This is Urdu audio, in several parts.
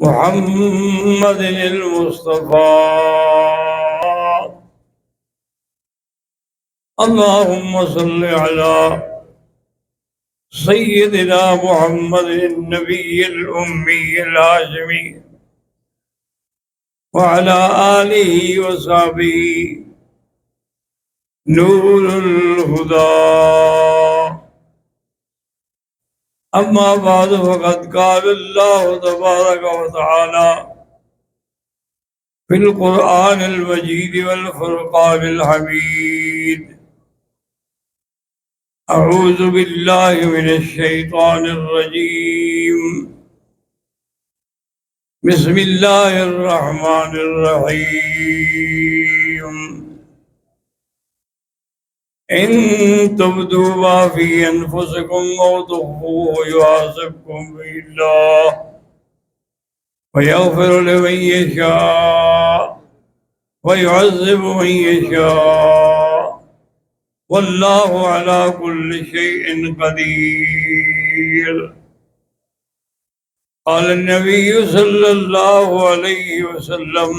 محمد المصطفى. اللهم صل على سيدنا محمد النبي الأمي الهاشمي وعلى آله وصحبه نور الهدى. أما بعد فقد قال الله تبارك وتعالى في القرآن المجيد والفرقان الحميد: أعوذ بالله من الشيطان الرجيم. بسم الله الرحمن الرحيم. إن تبدوا ما في أنفسكم أو تخفوه يحاسبكم به الله ويغفر لمن يشاء ويعذب من يشاء والله على كل شيء قدير. قال النبي صلى الله عليه وسلم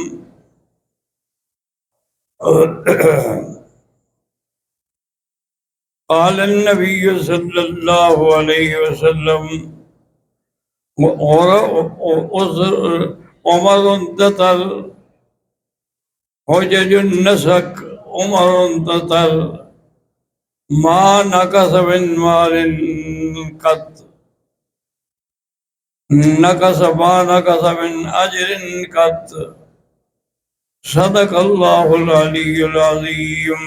قال النبي صلى الله عليه وسلم عمر تطر حجج النسك عمر تطر ما نقص من مال قط نقص ما نقص من أجر قط. صدق اللہ العلی العظیم.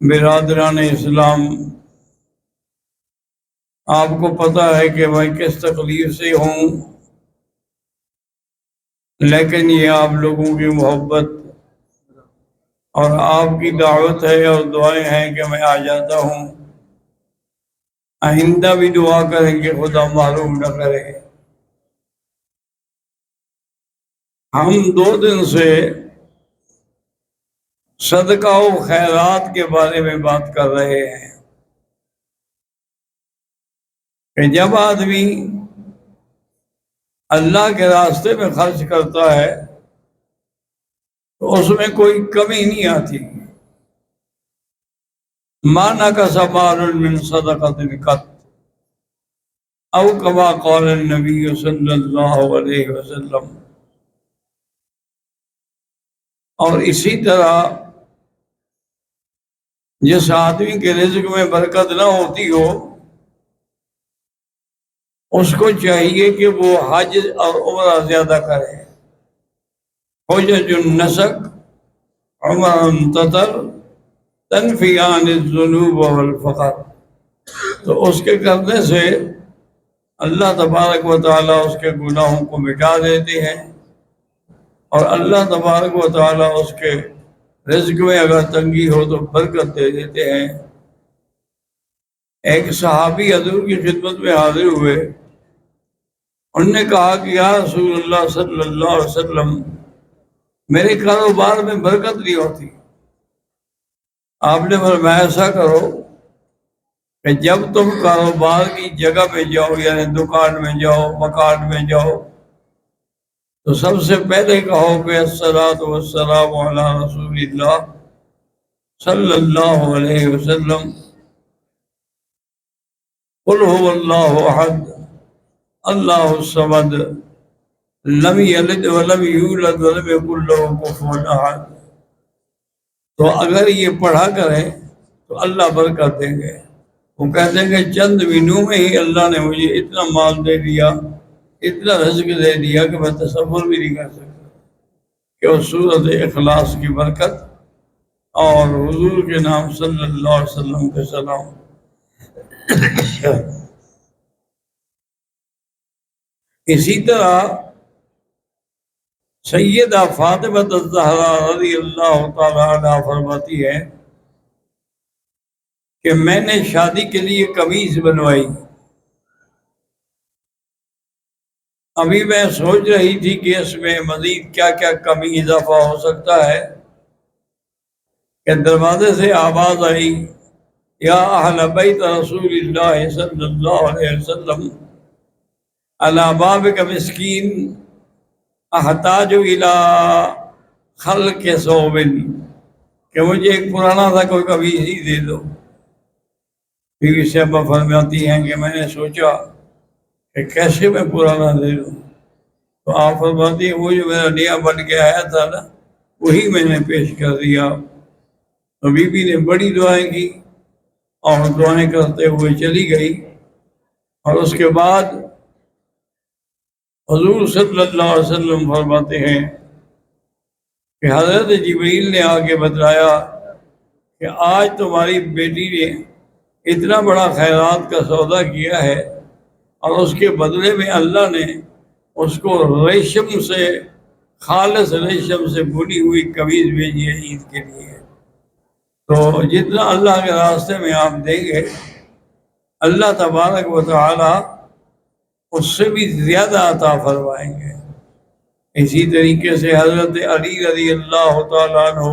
برادران اسلام، آپ کو پتہ ہے کہ میں کس تکلیف سے ہوں، لیکن یہ آپ لوگوں کی محبت اور آپ کی دعوت ہے اور دعائیں ہیں کہ میں آ جاتا ہوں. آئندہ بھی دعا کریں کہ خدا معلوم نہ کرے. ہم 2 دن سے صدقہ و خیرات کے بارے میں بات کر رہے ہیں کہ جب آدمی اللہ کے راستے میں خرچ کرتا ہے تو اس میں کوئی کمی نہیں آتی. ما نقص مال من صدقۃ قط او کما قال النبی صلی اللہ علیہ وسلم. اور اسی طرح جس آدمی کے رزق میں برکت نہ ہوتی ہو اس کو چاہیے کہ وہ حج اور عمرہ زیادہ کرے. حجج النسک عمر تطر تنفیان الذنوب والفقر. تو اس کے کرنے سے اللہ تبارک و تعالیٰ اس کے گناہوں کو مٹا دیتے ہیں اور اللہ تبارک و تعالیٰ اس کے رزق میں اگر تنگی ہو تو برکت دے دیتے ہیں. ایک صحابی حضور کی خدمت میں حاضر ہوئے. انہوں نے کہا کہ یا رسول اللہ صلی اللہ علیہ وسلم، میرے کاروبار میں برکت نہیں ہوتی. آپ نے فرمایا ایسا کرو کہ جب تم کاروبار کی جگہ پہ جاؤ، یعنی دکان میں جاؤ، مکان میں جاؤ، تو سب سے پہلے کہو کہ الصلاۃ والسلام علی رسول اللہ صلی اللہ علیہ وسلم. قل هو اللہ احد اللہ الصمد لم یلد ولم یولد ولم یکن له کفوا احد. تو اگر یہ پڑھا کریں تو اللہ برکت دیں گے. وہ کہتے ہیں کہ چند دنوں میں ہی اللہ نے مجھے اتنا مال دے دیا، اتنا رزق دے دیا کہ میں تصور بھی نہیں کر سکتا کہ اس سورۃ اخلاص کی برکت اور حضور کے نام صلی اللہ علیہ وسلم کے سلام. اسی طرح سیدہ فاطمہ الزہرا رضی اللہ تعالی عنہا فرماتی ہے کہ میں نے شادی کے لیے قمیض بنوائی. ابھی میں سوچ رہی تھی کہ اس میں مزید کیا کیا کمی اضافہ ہو سکتا ہے کہ دروازے سے آواز آئی، یا اہل بیت رسول اللہ صلی اللہ علیہ وسلم الا بابک مسکین احتاج الی خلق صوب، کہ مجھے ایک پرانا تھا کوئی قمیص ہی دے دو۔ بیوی صاحبہ فرماتی ہیں کہ میں نے سوچا کہ کیسے میں پرانا دے دوں، تو آپ فرماتی ہیں وہ جو میرا نیا بن کے آیا تھا نا وہی میں نے پیش کر دیا۔ تو بی بی نے بڑی دعائیں کی اور دعائیں کرتے ہوئے چلی گئی، اور اس کے بعد حضور صلی اللہ علیہ وسلم فرماتے ہیں کہ حضرت جبریل نے آ کے بتلایا کہ آج تمہاری بیٹی نے اتنا بڑا خیرات کا سودا کیا ہے، اور اس کے بدلے میں اللہ نے اس کو ریشم سے، خالص ریشم سے بنی ہوئی قمیض بھیجی ہے عید کے لیے۔ تو جتنا اللہ کے راستے میں آپ دیں گے اللہ تبارک و تعالی اس سے بھی زیادہ عطا فرمائیں گے۔ اسی طریقے سے حضرت علی رضی اللہ تعالیٰ عنہ،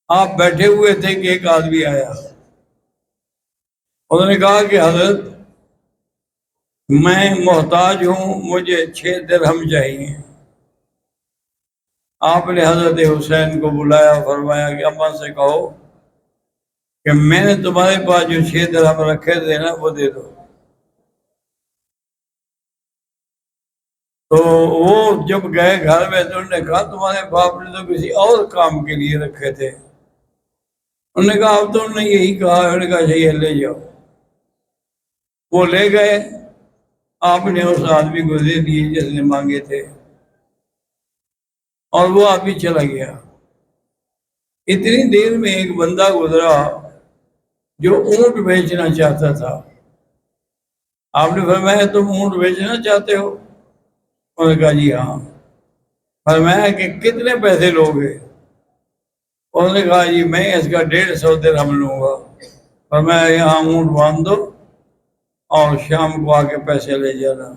آپ بیٹھے ہوئے تھے کہ ایک آدمی آیا، انہوں نے کہا کہ حضرت میں محتاج ہوں، مجھے 6 درہم چاہیے۔ آپ نے حضرت حسین کو بلایا، فرمایا کہ اماں سے کہو کہ میں نے تمہارے پاس جو 6 درہم رکھے تھے نا وہ دے دو۔ تو وہ جب گئے گھر میں تو انہوں نے کہا تمہارے باپ نے تو کسی اور کام کے لیے رکھے تھے۔ انہوں نے کہا اب تو انہوں نے یہی کہا، انہوں نے کہا چاہیے لے جاؤ۔ وہ لے گئے، آپ نے اس آدمی کو دے دیے جس نے مانگے تھے، اور وہ آدمی چلا گیا۔ اتنی دیر میں ایک بندہ گزرا جو اونٹ بیچنا چاہتا تھا۔ آپ نے فرمایا تم اونٹ بیچنا چاہتے ہو؟ انہوں نے کہا جی ہاں۔ فرمایا کہ کتنے پیسے لوگے؟ انہوں نے کہا جی میں اس کا 150 درہم لوں گا۔ فرمایا یہاں اونٹ باندھ دو اور شام کو آ کے پیسے لے جانا۔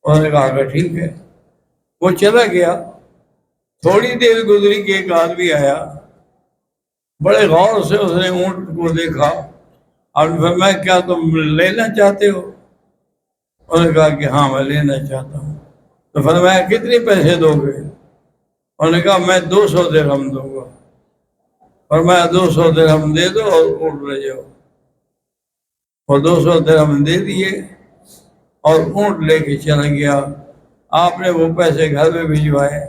انہوں نے کہا کہ ٹھیک ہے۔ وہ چلا گیا۔ تھوڑی دیر گزری کہ ایک آدمی آیا، بڑے غور سے اس نے اونٹ کو دیکھا اور فرمایا کیا تم لینا چاہتے ہو؟ انہوں نے کہا کہ ہاں میں لینا چاہتا ہوں۔ تو فرمایا کتنے پیسے دو گے؟ انہوں نے کہا میں 200 درہم دوں گا۔ فرمایا 200 درہم دے دو اور اونٹ لے جاؤ۔ اور 200 درہم دے دیے اور اونٹ لے کے چلا گیا۔ آپ نے وہ پیسے گھر میں بھجوائے۔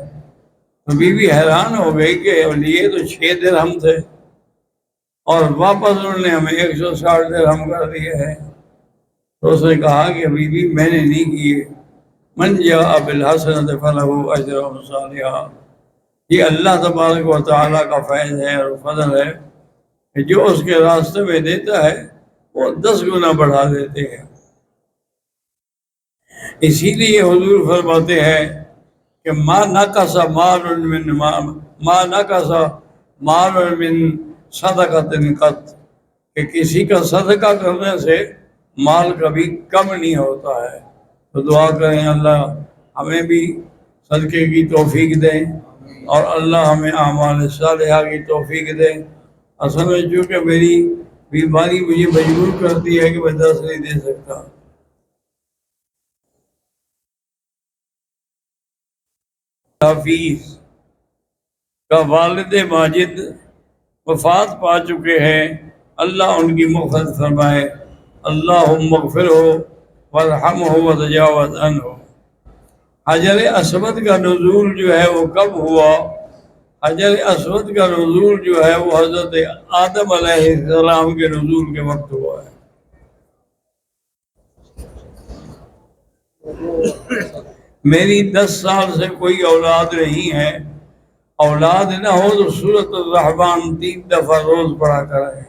تو بیوی حیران ہو گئی کہ لیے تو 6 درہم تھے اور واپس انہوں نے ہمیں 160 درہم کر دیے ہیں۔ تو اس نے کہا کہ بیوی میں نے نہیں کیے، من جاء بالحسنۃ فلہ اجر امثالھا، یہ اللہ تبارک و تعالیٰ کا فیض ہے اور فضل ہے کہ جو اس کے راستے میں دیتا ہے وہ 10 گنا بڑھا دیتے ہیں۔ اسی لیے حضور فرماتے ہیں کہ ما نقص مال من صدقۃ قط، کہ کسی کا صدقہ کرنے سے مال کبھی کم نہیں ہوتا ہے۔ تو دعا کریں اللہ ہمیں بھی صدقے کی توفیق دیں اور اللہ ہمیں اعمال صالحہ کی توفیق دیں۔ اصل میں چونکہ میری بیماری مجھے مجبور کرتی ہے کہ میں درس نہیں دے سکتا۔ حافظ کا والد ماجد وفات پا چکے ہیں، اللہ ان کی مغفرت فرمائے۔ اللہم اغفرہ وارحمہ وتجاوز عنہ۔ حجر اسود کا نزول جو ہے وہ کب ہوا؟ حجر اسود کا نزول جو ہے وہ حضرت آدم علیہ السلام کے نزول کے وقت ہوا ہے۔ میری 10 سال سے کوئی اولاد نہیں ہے، اولاد نہ ہو تو سورۃ الرحمن 3 دفعہ روز پڑھا کریں۔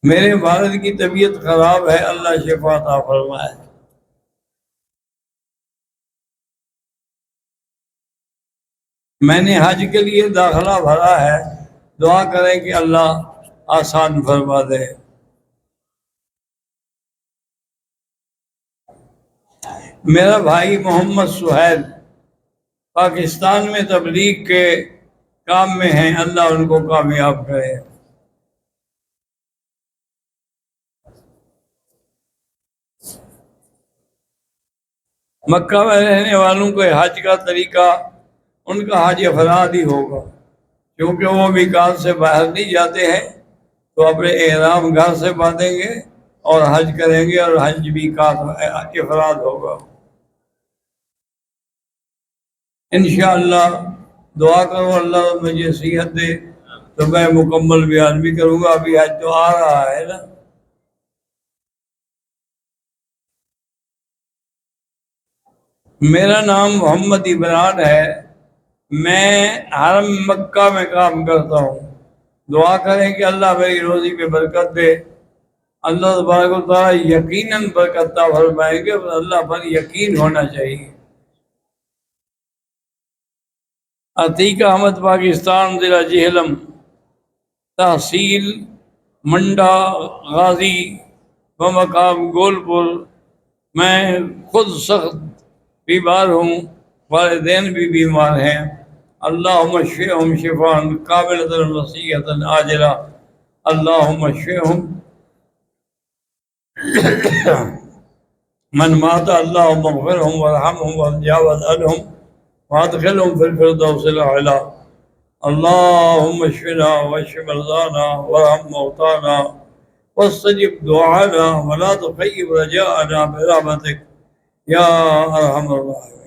میرے والد کی طبیعت خراب ہے، اللہ شفا عطا فرمائے۔ میں نے حج کے لیے داخلہ بھرا ہے، دعا کریں کہ اللہ آسان فرما دے۔ میرا بھائی محمد سہیل پاکستان میں تبلیغ کے کام میں ہیں، اللہ ان کو کامیاب کرے۔ مکہ میں رہنے والوں کو حج کا طریقہ ان کا حج افراد ہی ہوگا، کیونکہ وہ میقات سے باہر نہیں جاتے ہیں، تو اپنے احرام گھر سے باندھیں گے اور حج کریں گے، اور حج میقات افراد ہوگا انشاءاللہ۔ دعا کرو اللہ مجھے صحت دے تو میں مکمل بیان بھی کروں گا، ابھی حج تو آ رہا ہے نا۔ میرا نام محمد عمران ہے، میں حرم مکہ میں کام کرتا ہوں۔ دعا کریں کہ اللہ میری روزی میں برکت دے، اللہ تبارک و تعالیٰ یقیناً برکت عطا فرمائیں گے، اور اللہ پر یقین ہونا چاہیے۔ عتیق احمد، پاکستان، ضلع جہلم، تحصیل منڈا غازی بمقام گولپور۔ میں خود سخت بیمار ہوں، والدین بھی بیمار ہیں، اللہم اشفہم شفاء کاملۃ وسیعۃ عاجلہ، اللہم اشفہم۔ من مات اللہم اغفرہم وارحمہم وتجاوز عنہم وادخلہم فی الفردوس الاعلی، اللہم اشفنا واشف مرضانا وارحم موتانا واستجب دعانا ولا تخيب رجاءنا برحمتك یا ارحم الراحمین۔